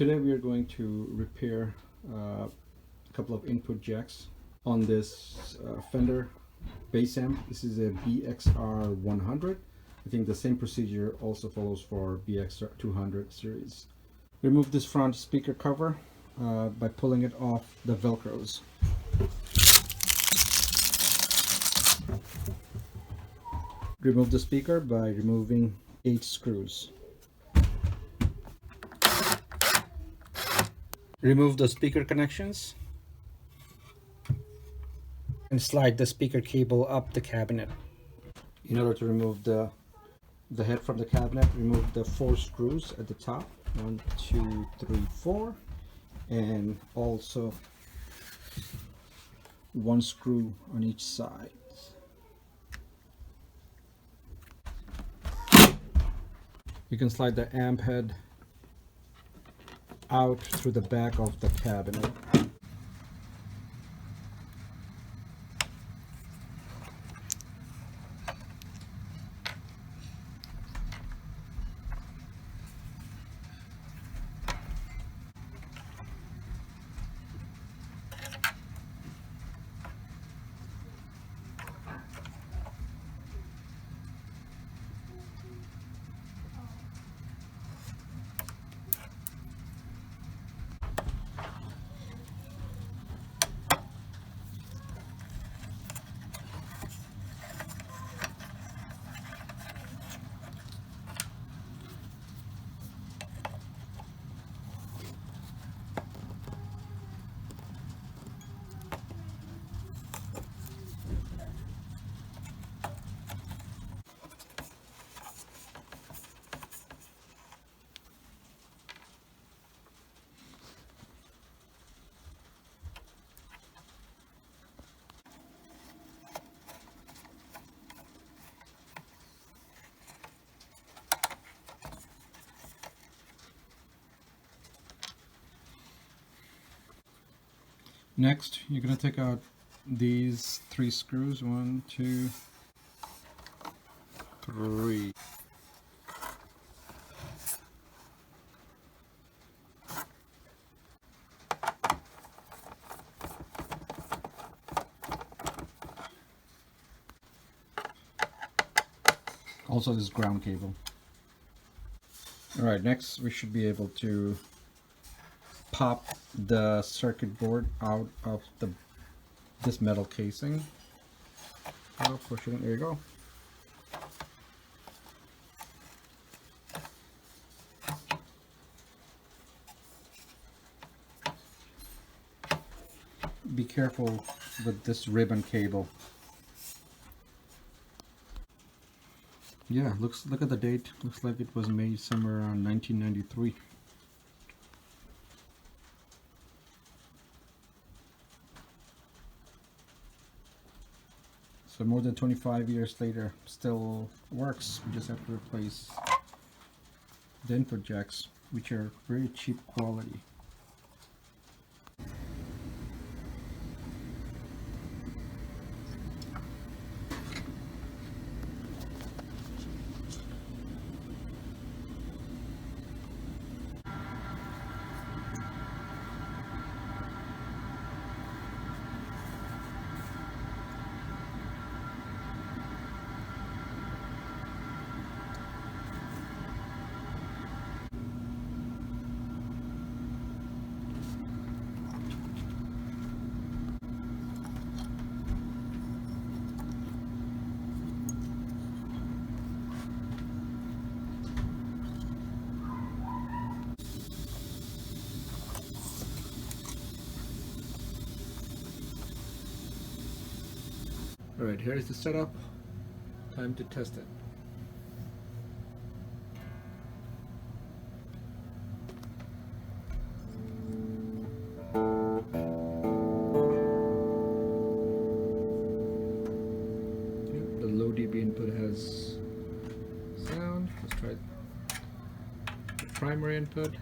Today we are going to repair a couple of input jacks on this Fender bass amp. This is a BXR 100. I think the same procedure also follows for BXR 200 series. Remove this front speaker cover by pulling it off the velcros. Remove the speaker by removing 8 screws. Remove the speaker connections and slide the speaker cable up the cabinet. In order to remove the head from the cabinet, remove the 4 screws at the top. 1, 2, 3, 4, and also 1 screw on each side. You can slide the amp head out through the back of the cabinet. Next, you're going to take out these 3 screws. 1, 2, 3. Also this ground cable. Alright, next we should be able to pop the circuit board out of this metal casing. Push it in, there you go. Be careful with this ribbon cable. Yeah, look at the date. Looks like it was made somewhere around 1993. So more than 25 years later, still works. We just have to replace the input jacks, which are very cheap quality. Alright, here's the setup. Time to test it. The low dB input has sound. Let's try the primary input.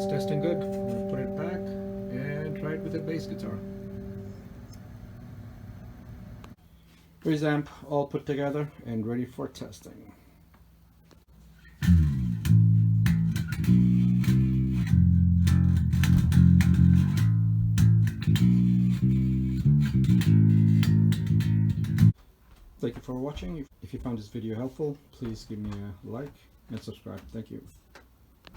Testing good. I'm going to put it back and with a bass guitar. Here's the amp all put together and ready for testing. Thank you for watching. If you found this video helpful, please give me a like and subscribe. Thank you.